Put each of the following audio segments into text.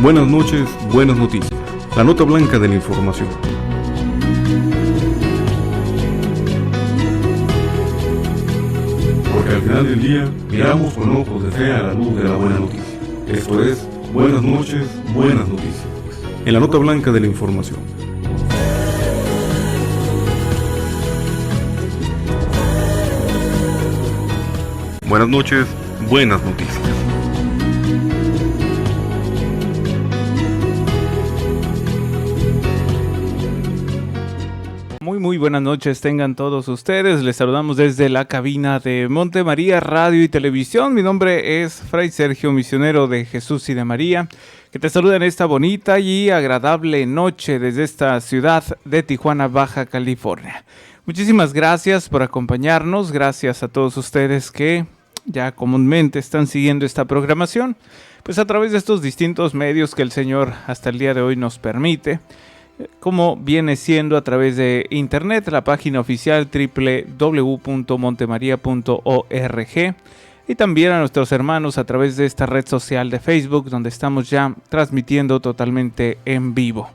Buenas noches, buenas noticias. La nota blanca de la información. Porque al final del día miramos con ojos de fe a la luz de la buena noticia. Esto es, buenas noches, buenas noticias. En la nota blanca de la información. Buenas noches, buenas noticias. Muy buenas noches tengan todos ustedes. Les saludamos desde la cabina de Monte María Radio y Televisión. Mi nombre es Fray Sergio, misionero de Jesús y de María, que te saluda en esta bonita y agradable noche desde esta ciudad de Tijuana, Baja California. Muchísimas gracias por acompañarnos. Gracias a todos ustedes que ya comúnmente están siguiendo esta programación, pues a través de estos distintos medios que el Señor hasta el día de hoy nos permite, como viene siendo a través de internet, la página oficial www.montemaria.org, y también a nuestros hermanos a través de esta red social de Facebook, donde estamos ya transmitiendo totalmente en vivo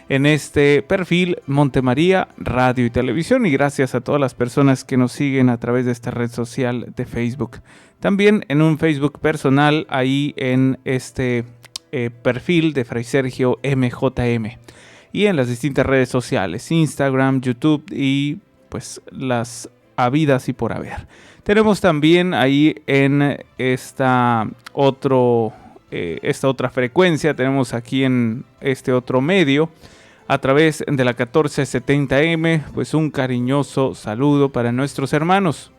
en este perfil Montemaría Radio y Televisión, y gracias a todas las personas que nos siguen a través de esta red social de Facebook. También en un Facebook personal, ahí en este perfil de Fray Sergio MJM, y en las distintas redes sociales, Instagram, YouTube y pues las habidas y por haber. Tenemos también ahí en esta otra frecuencia, tenemos aquí en este otro medio, a través de la 1470M, pues un cariñoso saludo para nuestros hermanos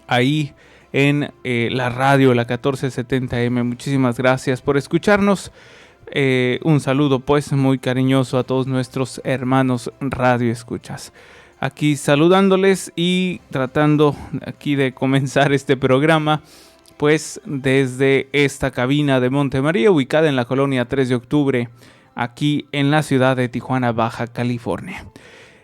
ahí en la radio, la 1470M. Muchísimas gracias por escucharnos. Un saludo pues muy cariñoso a todos nuestros hermanos radio escuchas. Aquí saludándoles y tratando aquí de comenzar este programa pues desde esta cabina de Monte María, ubicada en la colonia 3 de octubre, aquí en la ciudad de Tijuana, Baja California.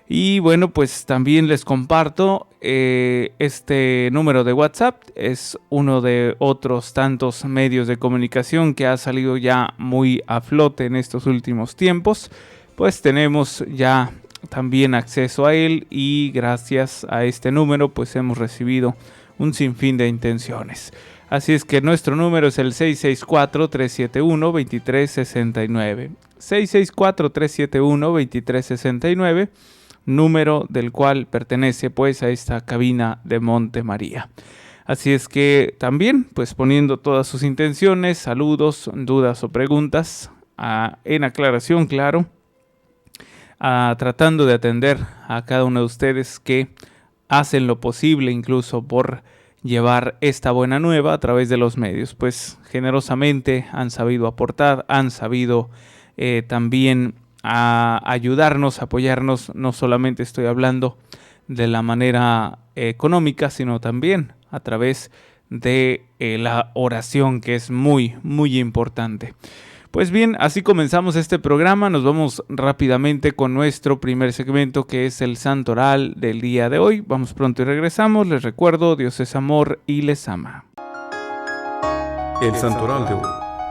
Y bueno, pues también les comparto este número de WhatsApp. Es uno de otros tantos medios de comunicación que ha salido ya muy a flote en estos últimos tiempos. Pues tenemos ya también acceso a él, y gracias a este número pues hemos recibido un sinfín de intenciones. Así es que nuestro número es el 664-371-2369. 664-371-2369. Número del cual pertenece pues a esta cabina de Monte María. Así es que también pues poniendo todas sus intenciones, saludos, dudas o preguntas en aclaración, claro, tratando de atender a cada uno de ustedes que hacen lo posible incluso por llevar esta buena nueva a través de los medios, pues generosamente han sabido aportar, han sabido también a ayudarnos, apoyarnos. No solamente estoy hablando de la manera económica, sino también a través de la oración, que es muy, muy importante. Pues bien, así comenzamos este programa. Nos vamos rápidamente con nuestro primer segmento, que es el Santo Oral del día de hoy. Vamos pronto y regresamos. Les recuerdo, Dios es amor y les ama. El Santo Oral de hoy.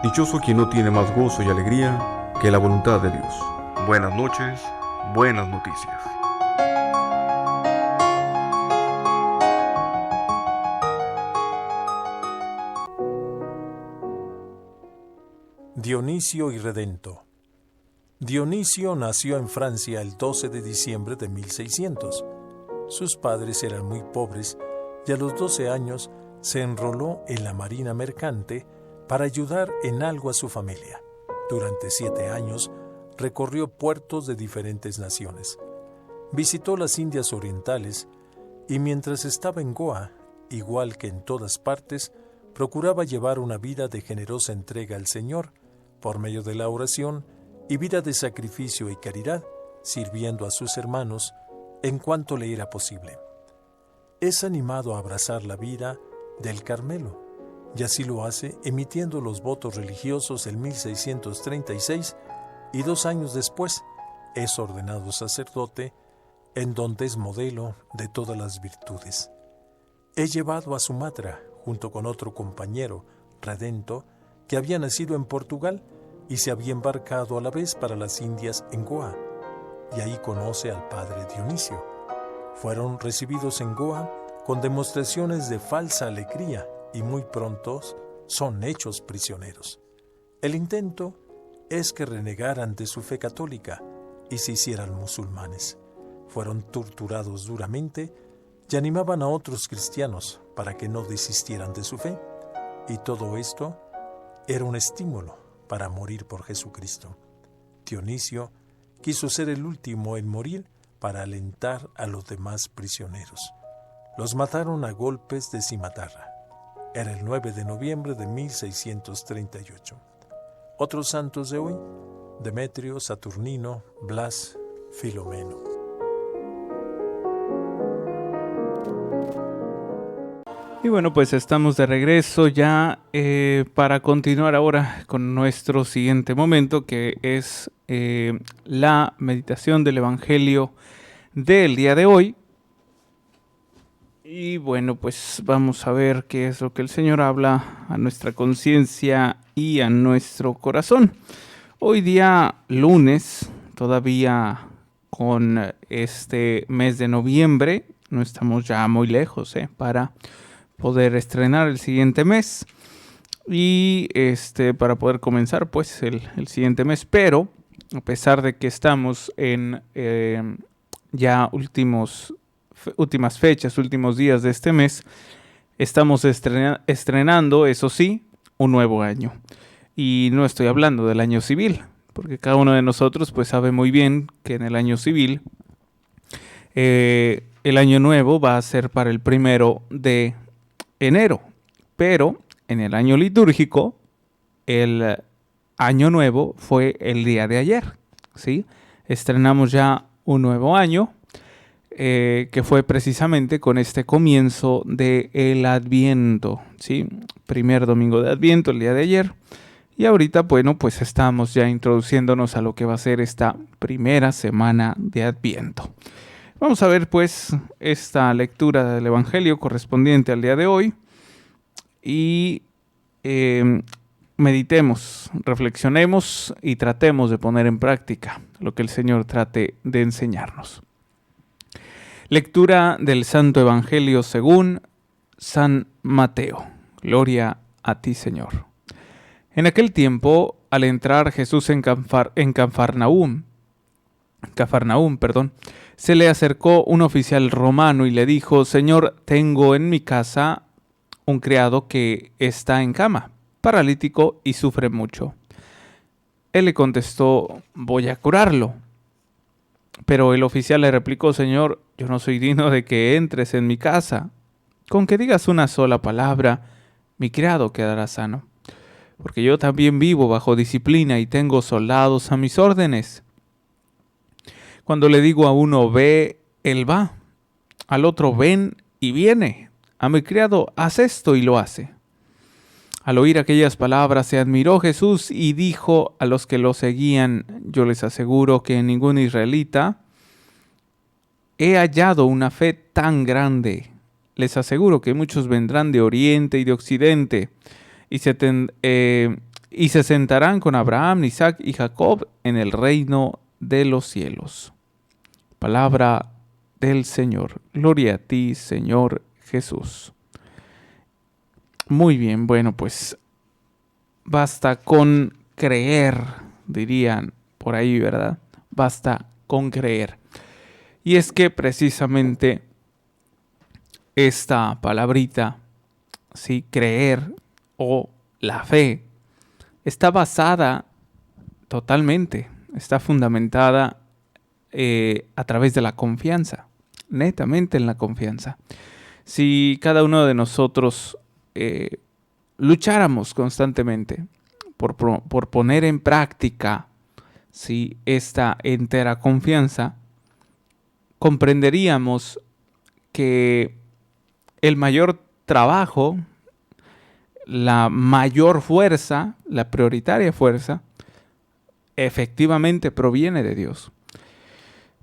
Dichoso quien no tiene más gozo y alegría que la voluntad de Dios. Buenas noches, buenas noticias. Dionisio y Redento. Dionisio nació en Francia el 12 de diciembre de 1600. Sus padres eran muy pobres y a los 12 años se enroló en la marina mercante para ayudar en algo a su familia. Durante 7 años recorrió puertos de diferentes naciones. Visitó las Indias Orientales y mientras estaba en Goa, igual que en todas partes, procuraba llevar una vida de generosa entrega al Señor por medio de la oración y vida de sacrificio y caridad, sirviendo a sus hermanos en cuanto le era posible. Es animado a abrazar la vida del Carmelo, y así lo hace emitiendo los votos religiosos en 1636, y 2 años después es ordenado sacerdote, en donde es modelo de todas las virtudes. He llevado a Sumatra, junto con otro compañero, Redento, que había nacido en Portugal, y se había embarcado a la vez para las Indias en Goa, y ahí conoce al padre Dionisio. Fueron recibidos en Goa con demostraciones de falsa alegría y muy pronto son hechos prisioneros. El intento es que renegaran de su fe católica y se hicieran musulmanes. Fueron torturados duramente y animaban a otros cristianos para que no desistieran de su fe, y todo esto era un estímulo para morir por Jesucristo. Dionisio quiso ser el último en morir para alentar a los demás prisioneros. Los mataron a golpes de cimitarra. Era el 9 de noviembre de 1638. Otros santos de hoy: Demetrio, Saturnino, Blas, Filomeno. Y bueno, pues estamos de regreso ya para continuar ahora con nuestro siguiente momento, que es la meditación del Evangelio del día de hoy. Y bueno, pues vamos a ver qué es lo que el Señor habla a nuestra conciencia y a nuestro corazón. Hoy día lunes, todavía con este mes de noviembre, no estamos ya muy lejos para poder estrenar el siguiente mes y para poder comenzar pues el siguiente mes, pero a pesar de que estamos en ya últimas fechas, últimos días de este mes, estamos estrenando, eso sí, un nuevo año. Y no estoy hablando del año civil, porque cada uno de nosotros pues sabe muy bien que en el año civil el año nuevo va a ser para el 1 de enero, pero en el año litúrgico el año nuevo fue el día de ayer, ¿sí? Estrenamos ya un nuevo año, que fue precisamente con este comienzo del Adviento, ¿sí? Primer domingo de Adviento, el día de ayer. Y ahorita, bueno, pues estamos ya introduciéndonos a lo que va a ser esta primera semana de Adviento. Vamos a ver, pues, esta lectura del Evangelio correspondiente al día de hoy y meditemos, reflexionemos y tratemos de poner en práctica lo que el Señor trate de enseñarnos. Lectura del Santo Evangelio según San Mateo. Gloria a ti, Señor. En aquel tiempo, al entrar Jesús en Cafarnaúm, se le acercó un oficial romano y le dijo: Señor, tengo en mi casa un criado que está en cama, paralítico y sufre mucho. Él le contestó: voy a curarlo. Pero el oficial le replicó: Señor, yo no soy digno de que entres en mi casa. Con que digas una sola palabra, mi criado quedará sano. Porque yo también vivo bajo disciplina y tengo soldados a mis órdenes. Cuando le digo a uno ve, él va. Al otro ven y viene. A mi criado haz esto y lo hace. Al oír aquellas palabras se admiró Jesús y dijo a los que lo seguían: yo les aseguro que en ningún israelita he hallado una fe tan grande. Les aseguro que muchos vendrán de oriente y de occidente y se sentarán con Abraham, Isaac y Jacob en el reino de los cielos. Palabra del Señor. Gloria a ti, Señor Jesús. Muy bien, bueno, pues basta con creer, dirían por ahí, ¿verdad? Basta con creer. Y es que precisamente esta palabrita, sí, creer o la fe, está basada totalmente, está fundamentada a través de la confianza, netamente en la confianza. Si cada uno de nosotros lucháramos constantemente por poner en práctica, ¿sí?, esta entera confianza, comprenderíamos que el mayor trabajo, la mayor fuerza, la prioritaria fuerza, efectivamente proviene de Dios.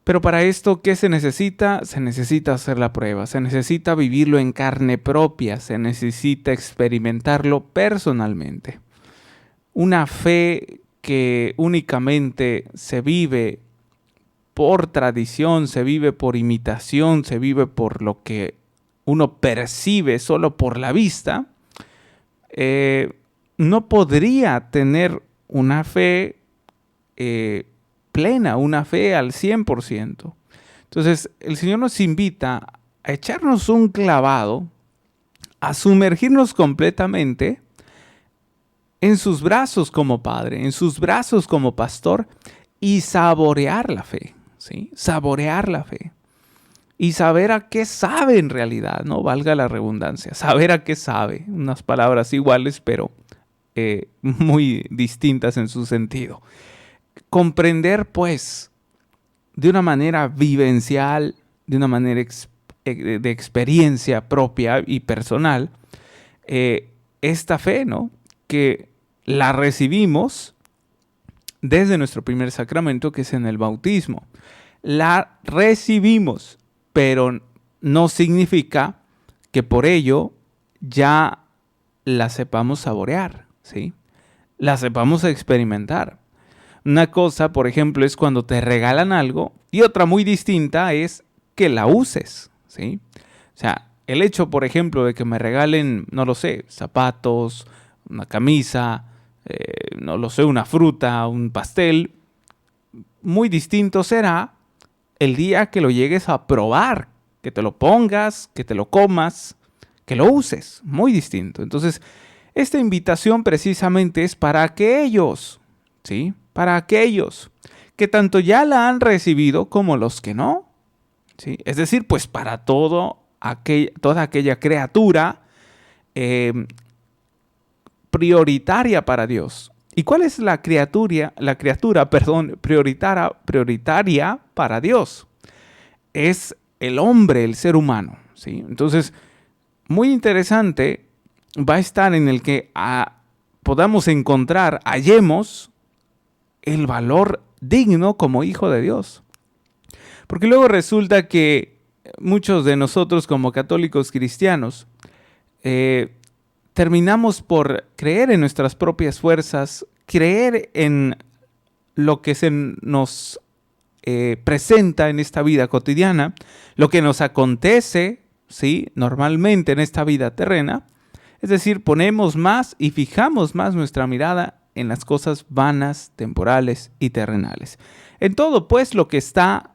Pero para esto, ¿qué se necesita? Se necesita hacer la prueba, se necesita vivirlo en carne propia, se necesita experimentarlo personalmente. Una fe que únicamente se vive por tradición, se vive por imitación, se vive por lo que uno percibe solo por la vista, no podría tener una fe plena, una fe al 100%. Entonces, el Señor nos invita a echarnos un clavado, a sumergirnos completamente en sus brazos como Padre, en sus brazos como Pastor y saborear la fe, ¿sí? Saborear la fe. Y saber a qué sabe en realidad, ¿no? Valga la redundancia. Saber a qué sabe. Unas palabras iguales, pero muy distintas en su sentido. Comprender, pues, de una manera vivencial, de una manera de experiencia propia y personal, esta fe, ¿no? Que la recibimos desde nuestro primer sacramento, que es en el bautismo. La recibimos, pero no significa que por ello ya la sepamos saborear, ¿sí? La sepamos experimentar. Una cosa, por ejemplo, es cuando te regalan algo y otra muy distinta es que la uses, ¿sí? O sea, el hecho, por ejemplo, de que me regalen, no lo sé, zapatos, una camisa, no lo sé, una fruta, un pastel, muy distinto será el día que lo llegues a probar, que te lo pongas, que te lo comas, que lo uses, muy distinto. Entonces, esta invitación precisamente es para aquellos, ¿sí? Para aquellos que tanto ya la han recibido como los que no, ¿sí? Es decir, pues para toda aquella criatura prioritaria para Dios. ¿Y cuál es la criatura, prioritaria para Dios? Es el hombre, el ser humano, ¿sí? Entonces, muy interesante va a estar en el que podamos hallemos el valor digno como hijo de Dios. Porque luego resulta que muchos de nosotros como católicos cristianos terminamos por creer en nuestras propias fuerzas, creer en lo que se nos presenta en esta vida cotidiana, lo que nos acontece, ¿sí? Normalmente en esta vida terrena. Es decir, ponemos más y fijamos más nuestra mirada en las cosas vanas, temporales y terrenales. En todo, pues, lo que está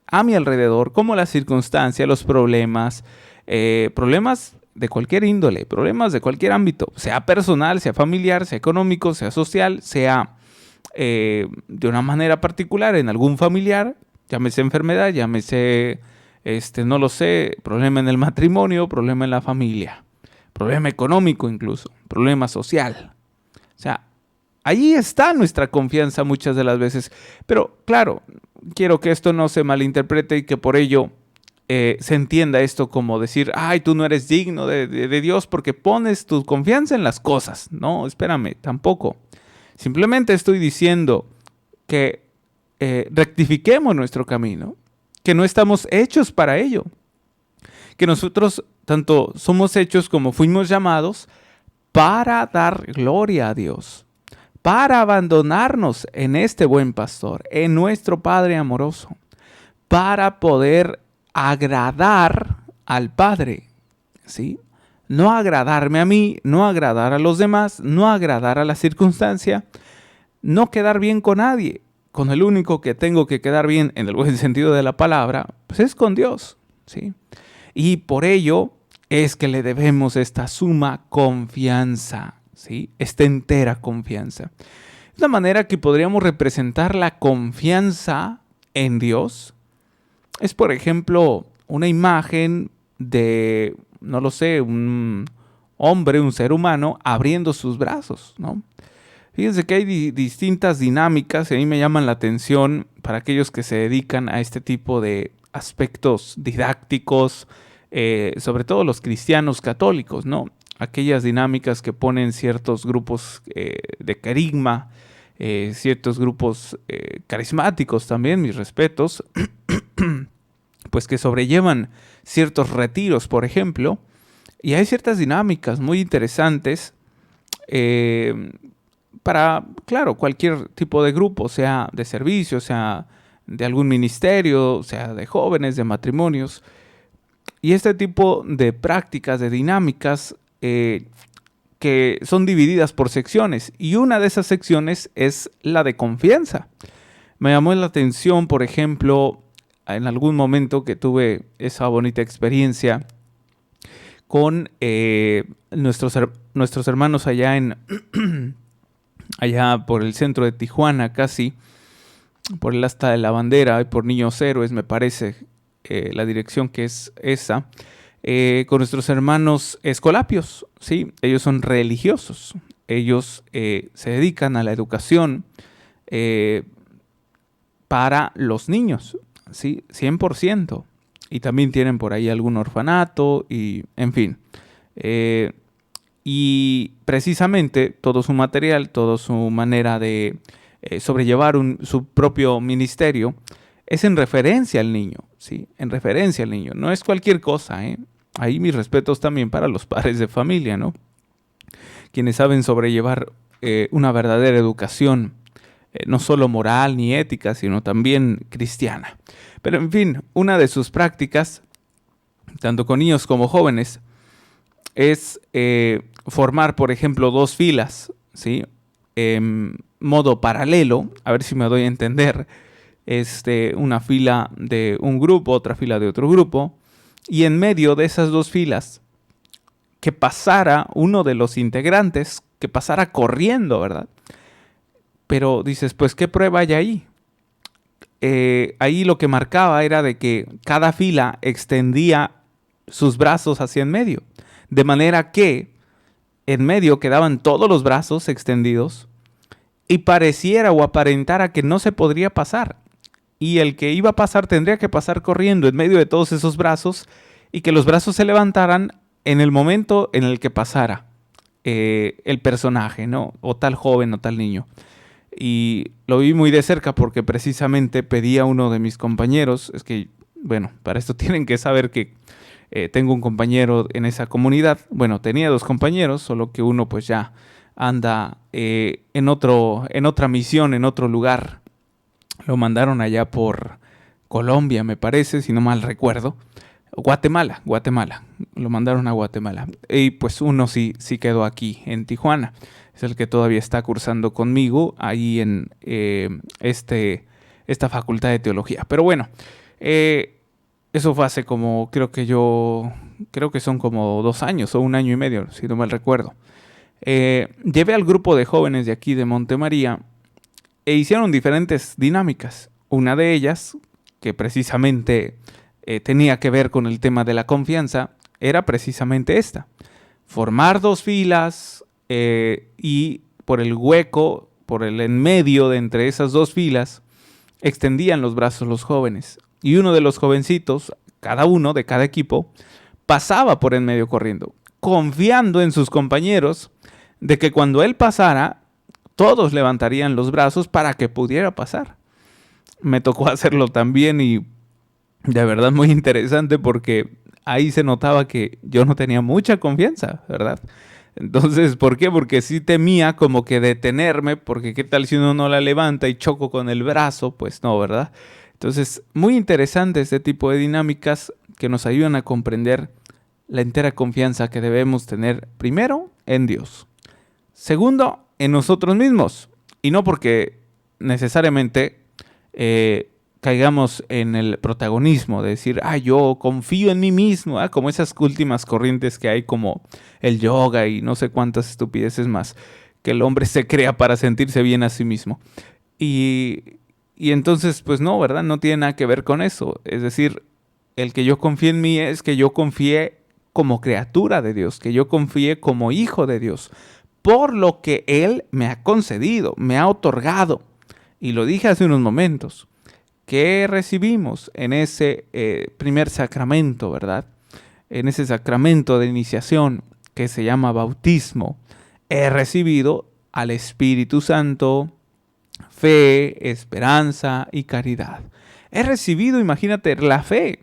a mi alrededor, como la circunstancia, los problemas de cualquier índole, problemas de cualquier ámbito, sea personal, sea familiar, sea económico, sea social, sea de una manera particular en algún familiar, llámese enfermedad, llámese, no lo sé, problema en el matrimonio, problema en la familia, problema económico incluso, problema social. O sea, ahí está nuestra confianza muchas de las veces. Pero claro, quiero que esto no se malinterprete y que por ello se entienda esto como decir, ay, tú no eres digno de Dios porque pones tu confianza en las cosas. No, espérame, tampoco. Simplemente estoy diciendo que rectifiquemos nuestro camino, que no estamos hechos para ello, que nosotros tanto somos hechos como fuimos llamados para dar gloria a Dios, para abandonarnos en este buen pastor, en nuestro Padre amoroso, para poder agradar al Padre, ¿sí? No agradarme a mí, no agradar a los demás, no agradar a la circunstancia, no quedar bien con nadie. Con el único que tengo que quedar bien, en el buen sentido de la palabra, pues es con Dios, ¿sí? Y por ello es que le debemos esta suma confianza, ¿sí? Esta entera confianza. De una manera que podríamos representar la confianza en Dios. Es, por ejemplo, una imagen de, no lo sé, un hombre, un ser humano, abriendo sus brazos, ¿no? Fíjense que hay distintas dinámicas y a mí me llaman la atención para aquellos que se dedican a este tipo de aspectos didácticos, sobre todo los cristianos católicos, ¿no? Aquellas dinámicas que ponen ciertos grupos de carisma, ciertos grupos carismáticos también, mis respetos, pues que sobrellevan ciertos retiros, por ejemplo, y hay ciertas dinámicas muy interesantes para, claro, cualquier tipo de grupo, sea de servicio, sea de algún ministerio, sea de jóvenes, de matrimonios. Y este tipo de prácticas, de dinámicas, que son divididas por secciones. Y una de esas secciones es la de confianza. Me llamó la atención, por ejemplo, en algún momento que tuve esa bonita experiencia con nuestros hermanos allá allá por el centro de Tijuana, casi, por el Asta de la Bandera y por Niños Héroes, me parece, la dirección que es esa, con nuestros hermanos escolapios, ¿sí? Ellos son religiosos, ellos se dedican a la educación para los niños, ¿sí? 100%. Y también tienen por ahí algún orfanato y, en fin. Y precisamente todo su material, toda su manera de sobrellevar su propio ministerio es en referencia al niño, ¿sí? En referencia al niño. No es cualquier cosa, ¿eh? Ahí mis respetos también para los padres de familia, ¿no? Quienes saben sobrellevar una verdadera educación, no solo moral ni ética, sino también cristiana. Pero en fin, una de sus prácticas, tanto con niños como jóvenes, es formar, por ejemplo, 2 filas, ¿sí? En modo paralelo, a ver si me doy a entender, una fila de un grupo, otra fila de otro grupo, y en medio de esas 2 filas, que pasara uno de los integrantes, que pasara corriendo, ¿verdad? Pero dices, pues, ¿qué prueba hay ahí? Ahí lo que marcaba era de que cada fila extendía sus brazos hacia en medio, de manera que en medio quedaban todos los brazos extendidos y pareciera o aparentara que no se podría pasar. Y el que iba a pasar tendría que pasar corriendo en medio de todos esos brazos y que los brazos se levantaran en el momento en el que pasara el personaje, ¿no? O tal joven o tal niño. Y lo vi muy de cerca porque precisamente pedí a uno de mis compañeros, es que, bueno, para esto tienen que saber que tengo un compañero en esa comunidad. Bueno, tenía 2 compañeros, solo que uno pues ya anda en otra misión, en otro lugar. Lo mandaron allá por Colombia, me parece, si no mal recuerdo. Guatemala. Lo mandaron a Guatemala. Y pues uno sí quedó aquí, en Tijuana. Es el que todavía está cursando conmigo ahí en esta facultad de teología. Pero bueno, eso fue hace como, creo que son como 2 años o 1 año y medio, si no mal recuerdo. Llevé al grupo de jóvenes de aquí de Montemaría e hicieron diferentes dinámicas. Una de ellas, que precisamente tenía que ver con el tema de la confianza, era precisamente esta. Formar 2 filas y por el hueco, por el en medio de entre esas 2 filas, extendían los brazos los jóvenes. Y uno de los jovencitos, cada uno de cada equipo, pasaba por en medio corriendo, confiando en sus compañeros de que cuando él pasara, todos levantarían los brazos para que pudiera pasar. Me tocó hacerlo también y de verdad muy interesante porque ahí se notaba que yo no tenía mucha confianza, ¿verdad? Entonces, ¿por qué? Porque sí temía como que detenerme, porque qué tal si uno no la levanta y choco con el brazo, pues no, ¿verdad? Entonces, muy interesante este tipo de dinámicas que nos ayudan a comprender la entera confianza que debemos tener, primero, en Dios. Segundo, en nosotros mismos. Y no porque necesariamente caigamos en el protagonismo de decir, yo confío en mí mismo, como esas últimas corrientes que hay como el yoga y no sé cuántas estupideces más, que el hombre se crea para sentirse bien a sí mismo. Y entonces, pues no, ¿verdad? No tiene nada que ver con eso. Es decir, el que yo confíe en mí es que yo confíe como criatura de Dios, que yo confíe como hijo de Dios, por lo que Él me ha concedido, me ha otorgado. Y lo dije hace unos momentos. ¿Qué recibimos en ese primer sacramento, verdad? En ese sacramento de iniciación que se llama bautismo. He recibido al Espíritu Santo, fe, esperanza y caridad. He recibido, imagínate, la fe.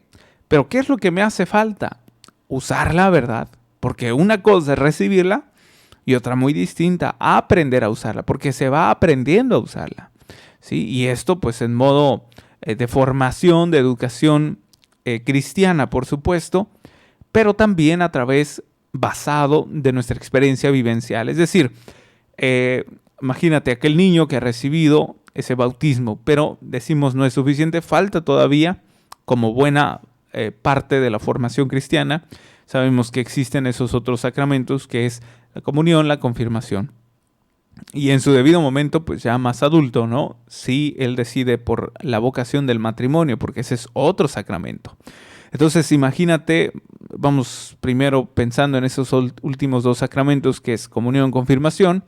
Pero ¿qué es lo que me hace falta? Usarla, ¿verdad? Porque una cosa es recibirla y otra muy distinta, aprender a usarla, porque se va aprendiendo a usarla, ¿sí? Y esto pues en modo de formación, de educación cristiana, por supuesto, pero también a través basado de nuestra experiencia vivencial. Es decir, imagínate aquel niño que ha recibido ese bautismo, pero decimos no es suficiente, falta todavía como buena parte de la formación cristiana. Sabemos que existen esos otros sacramentos, que es la comunión, la confirmación. Y en su debido momento, pues ya más adulto, ¿no? Si él decide por la vocación del matrimonio, porque ese es otro sacramento. Entonces, imagínate, vamos primero pensando en esos últimos dos sacramentos, que es comunión, confirmación,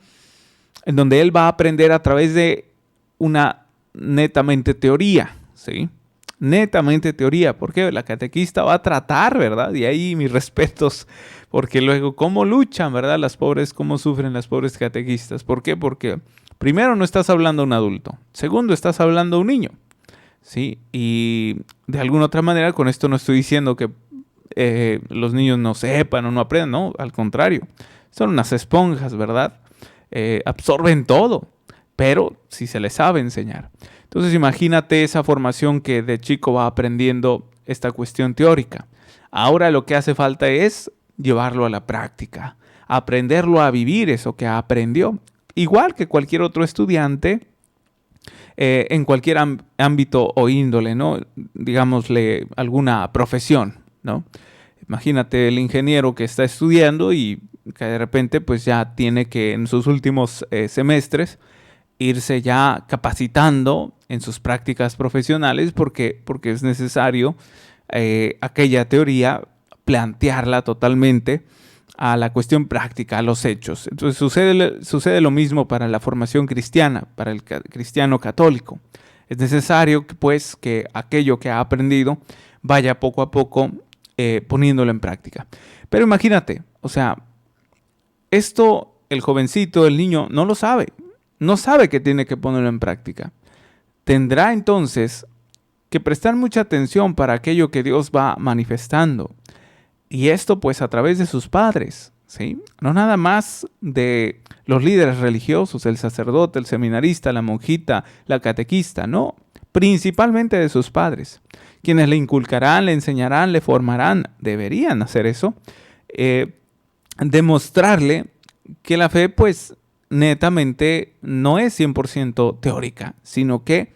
en donde él va a aprender a través de una netamente teoría, ¿sí? Netamente teoría, porque la catequista va a tratar, ¿verdad? Y ahí mis respetos, porque luego cómo luchan, ¿verdad? Las pobres, cómo sufren las pobres catequistas. ¿Por qué? Porque primero no estás hablando a un adulto, segundo estás hablando a un niño, ¿sí? Y de alguna otra manera, con esto no estoy diciendo que los niños no sepan o no aprendan, no, al contrario, son unas esponjas, ¿verdad? Absorben todo, pero si se les sabe enseñar. Entonces imagínate esa formación que de chico va aprendiendo esta cuestión teórica. Ahora lo que hace falta es llevarlo a la práctica, aprenderlo a vivir eso que aprendió. Igual que cualquier otro estudiante en cualquier ámbito o índole, ¿no? Digámosle alguna profesión, ¿no? Imagínate el ingeniero que está estudiando y que de repente pues ya tiene que en sus últimos semestres irse ya capacitando en sus prácticas profesionales porque es necesario aquella teoría plantearla totalmente a la cuestión práctica, a los hechos. Entonces sucede lo mismo para la formación cristiana, para el cristiano católico. Es necesario que aquello que ha aprendido vaya poco a poco poniéndolo en práctica. Pero imagínate, o sea, esto el jovencito, el niño, no lo sabe. No sabe que tiene que ponerlo en práctica. Tendrá entonces que prestar mucha atención para aquello que Dios va manifestando. Y esto pues a través de sus padres, ¿sí? No nada más de los líderes religiosos, el sacerdote, el seminarista, la monjita, la catequista, no. Principalmente de sus padres, quienes le inculcarán, le enseñarán, le formarán, deberían hacer eso, demostrarle que la fe pues netamente no es 100% teórica, sino que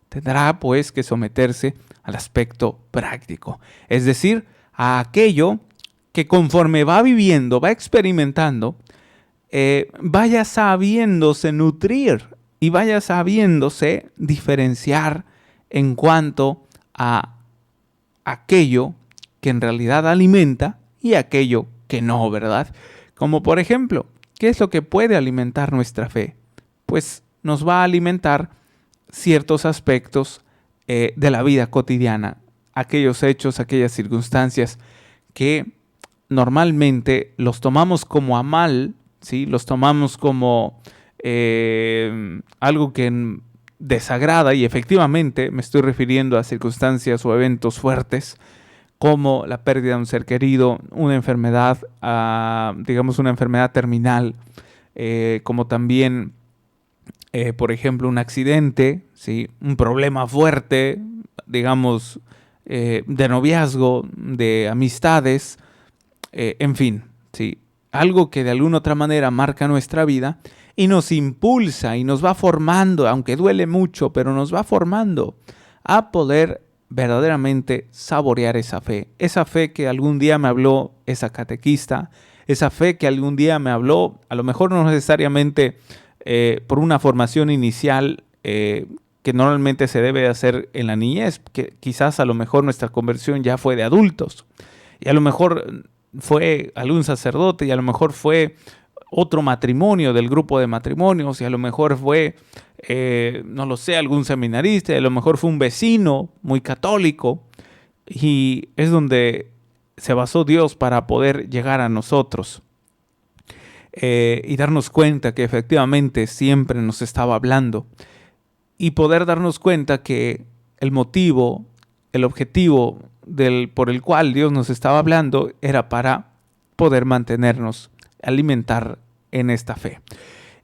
tendrá pues que someterse al aspecto práctico, es decir, a aquello que conforme va viviendo, va experimentando, vaya sabiéndose nutrir y vaya sabiéndose diferenciar en cuanto a aquello que en realidad alimenta y aquello que no, ¿verdad? Como por ejemplo, ¿qué es lo que puede alimentar nuestra fe? Pues nos va a alimentar ciertos aspectos de la vida cotidiana, aquellos hechos, aquellas circunstancias que normalmente los tomamos como a mal, ¿sí? Los tomamos como algo que desagrada, y efectivamente me estoy refiriendo a circunstancias o eventos fuertes como la pérdida de un ser querido, una enfermedad, digamos una enfermedad terminal, como también, por ejemplo, un accidente, ¿sí? Un problema fuerte, digamos, de noviazgo, de amistades, en fin, ¿sí? Algo que de alguna otra manera marca nuestra vida y nos impulsa y nos va formando, aunque duele mucho, pero nos va formando a poder verdaderamente saborear esa fe que algún día me habló esa catequista, esa fe que algún día me habló, a lo mejor no necesariamente por una formación inicial que normalmente se debe hacer en la niñez, que quizás a lo mejor nuestra conversión ya fue de adultos, y a lo mejor fue algún sacerdote, y a lo mejor fue otro matrimonio del grupo de matrimonios, y a lo mejor fue, no lo sé, algún seminarista, y a lo mejor fue un vecino muy católico, y es donde se basó Dios para poder llegar a nosotros y darnos cuenta que efectivamente siempre nos estaba hablando, y poder darnos cuenta que el motivo, el objetivo por el cual Dios nos estaba hablando era para poder mantenernos, alimentar en esta fe.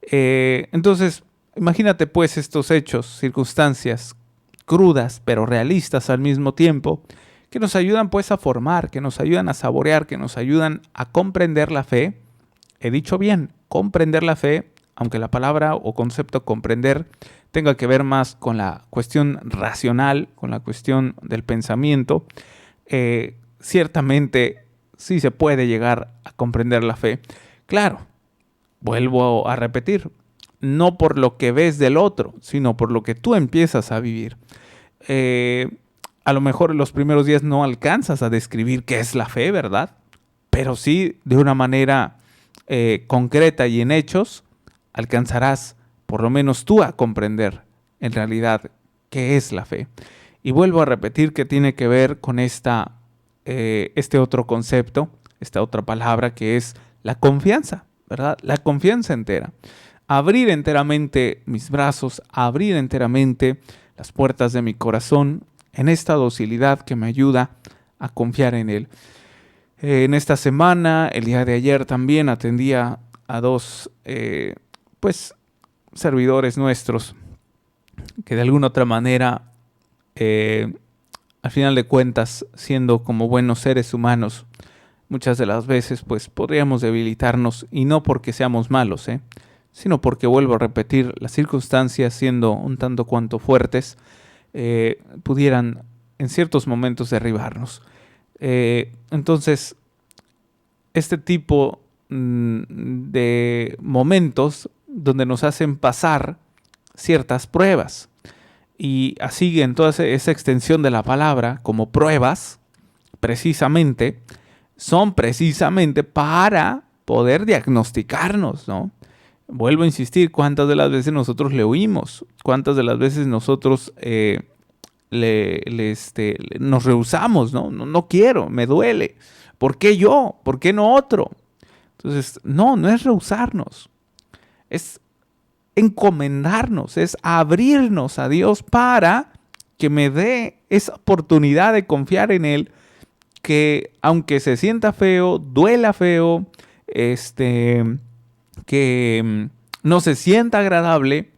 Entonces, imagínate pues estos hechos, circunstancias crudas pero realistas al mismo tiempo, que nos ayudan pues a formar, que nos ayudan a saborear, que nos ayudan a comprender la fe. He dicho bien, comprender la fe, aunque la palabra o concepto comprender tenga que ver más con la cuestión racional, con la cuestión del pensamiento. Ciertamente sí se puede llegar a comprender la fe. Claro, vuelvo a repetir, no por lo que ves del otro, sino por lo que tú empiezas a vivir. A lo mejor en los primeros días no alcanzas a describir qué es la fe, ¿verdad? Pero sí, de una manera concreta y en hechos, alcanzarás por lo menos tú a comprender en realidad qué es la fe. Y vuelvo a repetir que tiene que ver con este otro concepto, esta otra palabra que es la confianza, ¿verdad? La confianza entera. Abrir enteramente mis brazos, abrir enteramente las puertas de mi corazón en esta docilidad que me ayuda a confiar en Él. En esta semana, el día de ayer también atendía a dos servidores nuestros que de alguna otra manera, al final de cuentas, siendo como buenos seres humanos, muchas de las veces pues podríamos debilitarnos, y no porque seamos malos, sino porque, vuelvo a repetir, las circunstancias, siendo un tanto cuanto fuertes, pudieran en ciertos momentos derribarnos. Entonces, este tipo de momentos donde nos hacen pasar ciertas pruebas, y así en toda esa extensión de la palabra como pruebas, precisamente, son precisamente para poder diagnosticarnos, ¿no? Vuelvo a insistir, ¿cuántas de las veces nosotros le huimos? ¿Cuántas de las veces nosotros nos rehusamos? No quiero, me duele. ¿Por qué yo? ¿Por qué no otro? Entonces, no es rehusarnos. Es encomendarnos, es abrirnos a Dios para que me dé esa oportunidad de confiar en Él, que aunque se sienta feo, duela feo, que no se sienta agradable,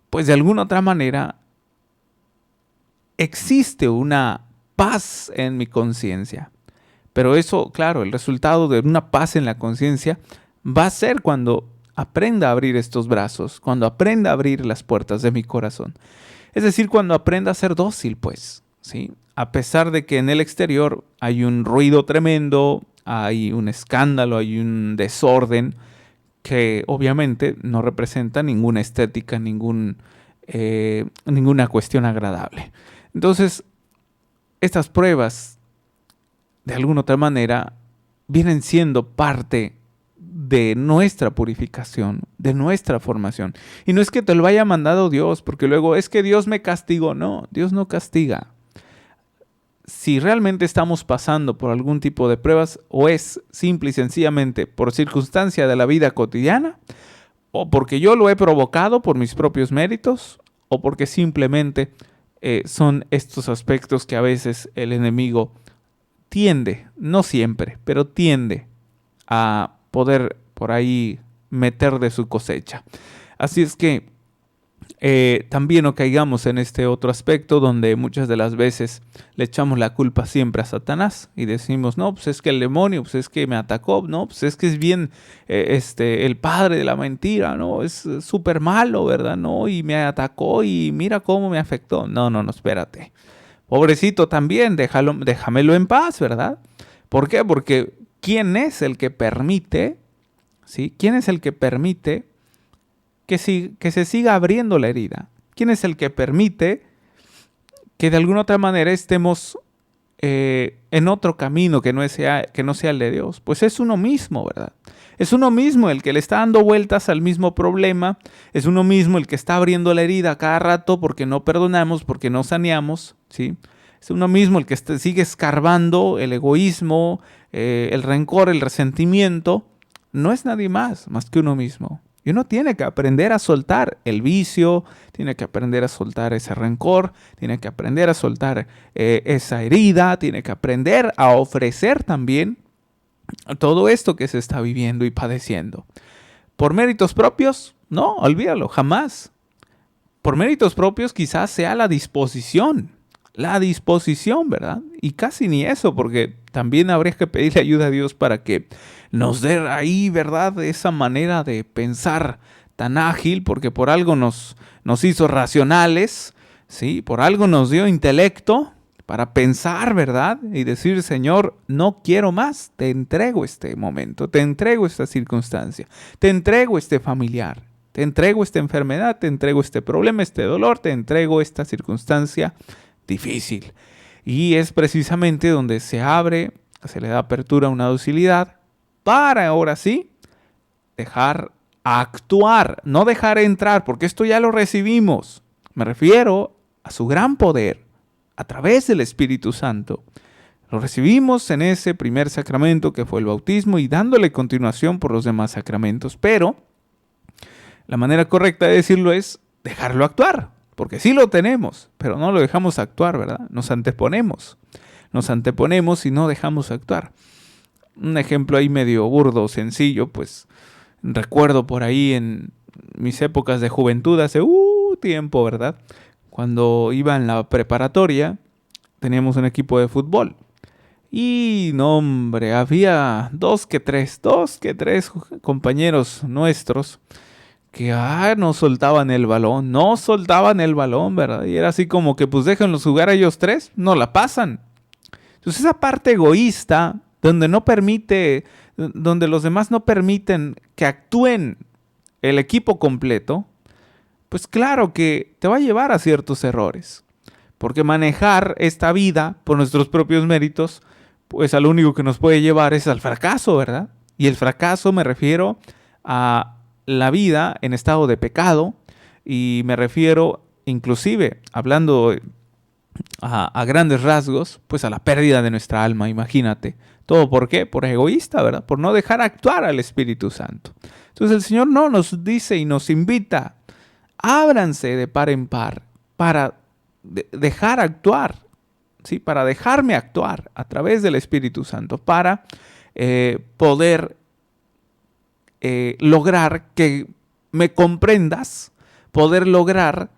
pues de alguna otra manera existe una paz en mi conciencia. Pero eso, claro, el resultado de una paz en la conciencia va a ser cuando aprenda a abrir estos brazos, cuando aprenda a abrir las puertas de mi corazón. Es decir, cuando aprenda a ser dócil, pues, ¿sí? A pesar de que en el exterior hay un ruido tremendo, hay un escándalo, hay un desorden que obviamente no representa ninguna estética, ninguna cuestión agradable. Entonces, estas pruebas, de alguna otra manera, vienen siendo parte de nuestra purificación, de nuestra formación. Y no es que te lo haya mandado Dios, porque luego es que Dios me castigó. No, Dios no castiga. Si realmente estamos pasando por algún tipo de pruebas, o es simple y sencillamente por circunstancia de la vida cotidiana, o porque yo lo he provocado por mis propios méritos, o porque simplemente son estos aspectos que a veces el enemigo tiende, no siempre, pero tiende a poder por ahí meter de su cosecha. Así es que también no caigamos en este otro aspecto donde muchas de las veces le echamos la culpa siempre a Satanás y decimos, no, pues es que el demonio, pues es que me atacó, no, pues es que es bien el padre de la mentira, no, es súper malo, ¿verdad? No, y me atacó y mira cómo me afectó. No, espérate. Pobrecito también, déjamelo en paz, ¿verdad? ¿Por qué? Porque ¿quién es el que permite, ¿sí? ¿Quién es el que permite que se siga abriendo la herida? ¿Quién es el que permite que de alguna otra manera estemos en otro camino que no sea el de Dios? Pues es uno mismo, ¿verdad? Es uno mismo el que le está dando vueltas al mismo problema, es uno mismo el que está abriendo la herida cada rato porque no perdonamos, porque no saneamos, ¿sí? Es uno mismo el que sigue escarbando el egoísmo, el rencor, el resentimiento. No es nadie más que uno mismo. Y uno tiene que aprender a soltar el vicio, tiene que aprender a soltar ese rencor, tiene que aprender a soltar esa herida, tiene que aprender a ofrecer también todo esto que se está viviendo y padeciendo. ¿Por méritos propios? No, olvídalo, jamás. Por méritos propios quizás sea la disposición, ¿verdad? Y casi ni eso, porque también habría que pedirle ayuda a Dios para que nos dé ahí, ¿verdad? Esa manera de pensar tan ágil, porque por algo nos hizo racionales, ¿sí? Por algo nos dio intelecto para pensar, ¿verdad? Y decir, Señor, no quiero más, te entrego este momento, te entrego esta circunstancia, te entrego este familiar, te entrego esta enfermedad, te entrego este problema, este dolor, te entrego esta circunstancia difícil. Y es precisamente donde se abre, se le da apertura a una docilidad para ahora sí dejar actuar, no dejar entrar, porque esto ya lo recibimos. Me refiero a su gran poder a través del Espíritu Santo. Lo recibimos en ese primer sacramento que fue el bautismo y dándole continuación por los demás sacramentos, pero la manera correcta de decirlo es dejarlo actuar, porque sí lo tenemos, pero no lo dejamos actuar, ¿verdad? Nos anteponemos y no dejamos actuar. Un ejemplo ahí medio burdo, sencillo, pues recuerdo por ahí en mis épocas de juventud, hace tiempo, ¿verdad? Cuando iba en la preparatoria, teníamos un equipo de fútbol. Y no, hombre, había dos que tres compañeros nuestros que no soltaban el balón, ¿verdad? Y era así como que pues déjenlos jugar a ellos tres, no la pasan. Entonces esa parte egoísta, donde los demás no permiten que actúen el equipo completo, pues claro que te va a llevar a ciertos errores. Porque manejar esta vida por nuestros propios méritos, pues a lo único que nos puede llevar es al fracaso, ¿verdad? Y el fracaso me refiero a la vida en estado de pecado, y me refiero inclusive, hablando a grandes rasgos, pues a la pérdida de nuestra alma, imagínate. ¿Todo por qué? Por egoísta, ¿verdad? Por no dejar actuar al Espíritu Santo. Entonces el Señor no nos dice y nos invita, ábranse de par en par para dejar actuar, ¿sí? Para dejarme actuar a través del Espíritu Santo, para poder lograr que me comprendas, poder lograr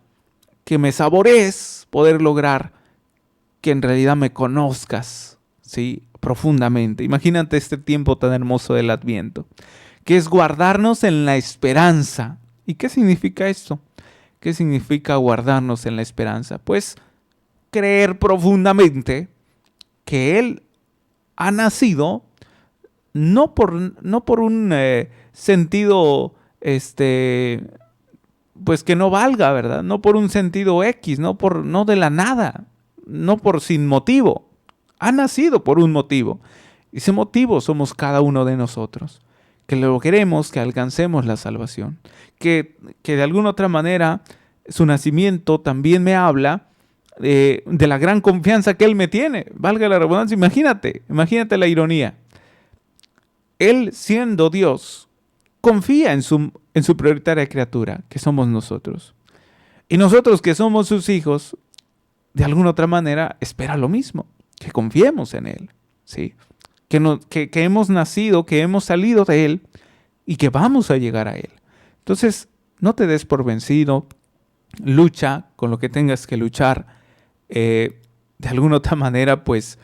que me saborees, poder lograr que en realidad me conozcas, ¿sí? Profundamente. Imagínate este tiempo tan hermoso del Adviento, que es guardarnos en la esperanza. ¿Y qué significa esto? ¿Qué significa guardarnos en la esperanza? Pues creer profundamente que Él ha nacido no por un sentido pues que no valga, ¿verdad? No por un sentido X, no de la nada, no por sin motivo. Ha nacido por un motivo. Y ese motivo somos cada uno de nosotros, que lo queremos, que alcancemos la salvación, que de alguna otra manera su nacimiento también me habla de la gran confianza que Él me tiene. Valga la redundancia, imagínate la ironía. Él, siendo Dios, confía en su prioritaria criatura, que somos nosotros. Y nosotros, que somos sus hijos, de alguna otra manera espera lo mismo, que confiemos en Él, ¿sí? Que hemos nacido, que hemos salido de Él y que vamos a llegar a Él. Entonces, no te des por vencido, lucha con lo que tengas que luchar. De alguna otra manera, pues,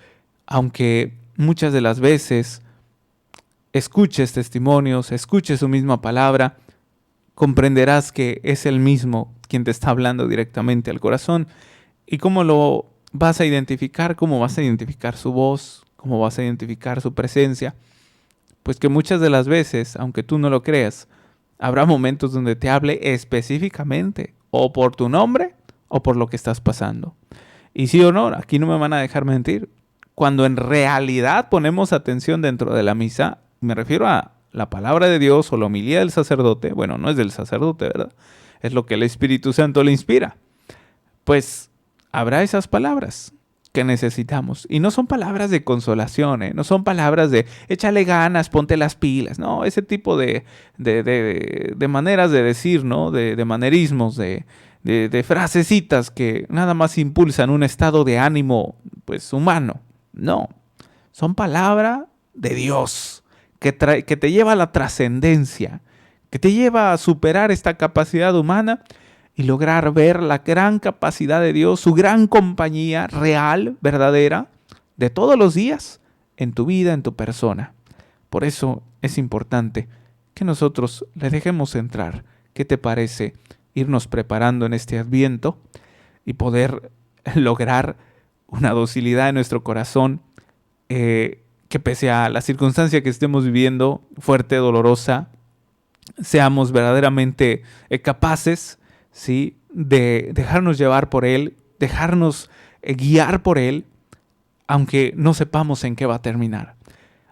aunque muchas de las veces escuches testimonios, escuches su misma palabra, comprenderás que es Él mismo quien te está hablando directamente al corazón. ¿Y cómo lo vas a identificar? ¿Cómo vas a identificar su voz? ¿Cómo vas a identificar su presencia? Pues que muchas de las veces, aunque tú no lo creas, habrá momentos donde te hable específicamente, o por tu nombre, o por lo que estás pasando. Y sí o no, aquí no me van a dejar mentir. Cuando en realidad ponemos atención dentro de la misa, me refiero a la palabra de Dios o la homilía del sacerdote. Bueno, no es del sacerdote, ¿verdad? Es lo que el Espíritu Santo le inspira. Pues habrá esas palabras que necesitamos. Y no son palabras de consolación, no son palabras de échale ganas, ponte las pilas. No, ese tipo de maneras de decir, ¿no? De manerismos, de frasecitas que nada más impulsan un estado de ánimo, pues, humano. No, son palabra de Dios, que te lleva a la trascendencia, que te lleva a superar esta capacidad humana y lograr ver la gran capacidad de Dios, su gran compañía real, verdadera, de todos los días en tu vida, en tu persona. Por eso es importante que nosotros le dejemos entrar. ¿Qué te parece irnos preparando en este Adviento y poder lograr una docilidad en nuestro corazón que pese a la circunstancia que estemos viviendo, fuerte, dolorosa, seamos verdaderamente capaces, ¿sí?, de dejarnos llevar por Él, dejarnos guiar por Él, aunque no sepamos en qué va a terminar.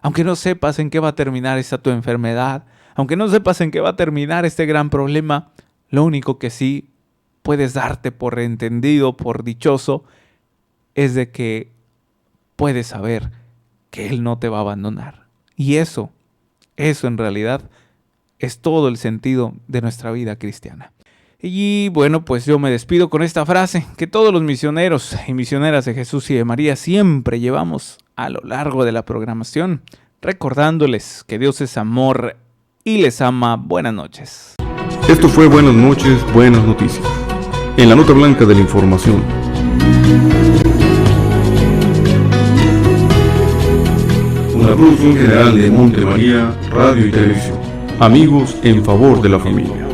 Aunque no sepas en qué va a terminar esta tu enfermedad, aunque no sepas en qué va a terminar este gran problema, lo único que sí puedes darte por entendido, por dichoso, es de que puedes saber que Él no te va a abandonar. Y eso en realidad es todo el sentido de nuestra vida cristiana. Y bueno, pues yo me despido con esta frase que todos los misioneros y misioneras de Jesús y de María siempre llevamos a lo largo de la programación, recordándoles que Dios es amor y les ama. Buenas noches. Esto fue Buenas noches, buenas noticias. En la nota blanca de la información. Una producción general de Montemaría, Radio y Televisión. Amigos en favor de la familia.